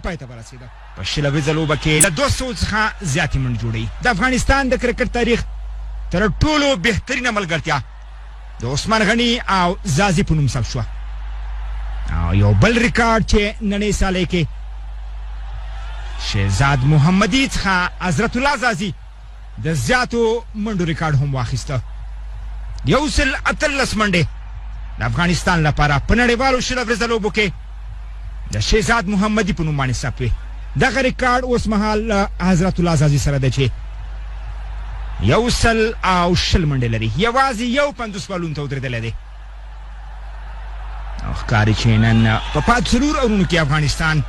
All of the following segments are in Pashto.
پای ته ورسېده. په شلویزه لوبه کې د 200 څخه زیاتې منډې جوړوي. د افغانستان د کرکټ تاریخ تر ټولو بهترینه ملګرتیا د عثمان غني او زازي په نوم ثبت شوه. او یو بل ریکارډ چې نننۍ سالۍ کې شهزاد محمدي څخه حضرت الله زازي د زیاتو منډو ریکارډ هم واخیسته. 118 منډې د افغانستان لپاره په نړیوالو شلویزه لوبو کې د شهزاد محمدي په نوم باندې ثبت وي. دغه ریکارډ اوس مهال حضرت الله زازي سره دی چې 120 منډې لري. یوازې یو 50 بالون ته ودرېدلی دی. او ښکاري چې نن په پاتې څلورو اورونو کې افغانستان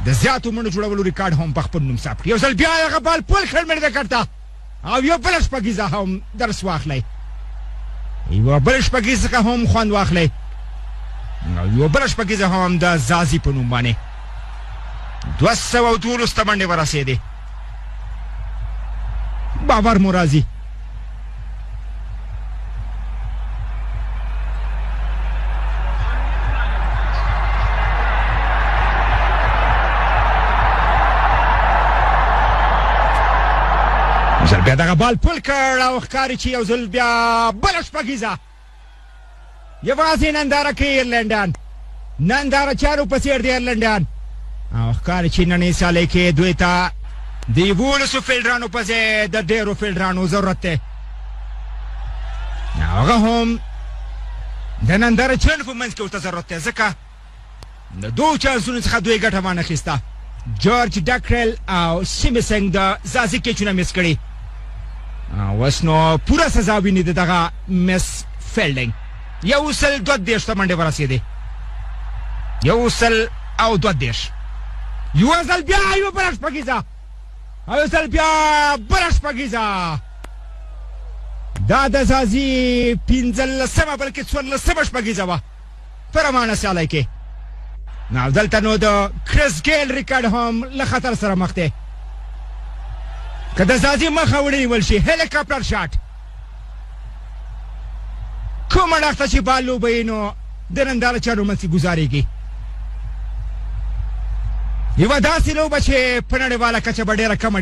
د زیاتو منډو جوړولو ریکارډ هم په خپل نوم ثبت کړي. یو ځل بیا هغه بال پول کړ منډې ته او یو بله شپږیزه هم درس واخلی. یوه بله شپږیزه څخه هم خوند واخلی او یوه بله شپږیزه هم د زازي په نوم باندې 212 منډې ورسېدې. باور مو راځي. ځل بیا دغه بال پول کړ او ښکاري چې یو ځل بیا بله شپږیزه یوازې ننداره کوي ایرلنډیان. ننداره چارو په څېر دی ایرلنډیان. او ښکاري چې نننۍ سالۍ کې دوی ته د 11 فیلډرانو په ځای د ډېرو فیلډرانو ضرورت دی. هغه هم د ننداره چلنو په منځ کې ورته ضرورت دی ځکه د دوو چانسونو څخه دوی ګټه وانخیسته. جورج ډکرل او سیمسنګ د زازي کیچونه مس کړي. اوس نو پوره سزا ویني د دغه مس فیلډینګ. 122 منډې ورسېدې. 122. یو ځل بیا یوه بله شپږیزه او یو ځل بیا بله شپږیزه. دا د زازي 15مه بلکې 14مه شپږیزه وه په روانه سیالۍ کې. نو دلته نو د کرس ګیل ریکارډ هم له خطر سره مخ دی. که د زازي مخه ونیول شي هلیکاپټر شاټ کومه اړخ ته چې بال لوبوي نو د ننداره چارو منځ کې ګزارېږي. یوه داسې لوبه چې په نړیواله کچه به ډېره کمه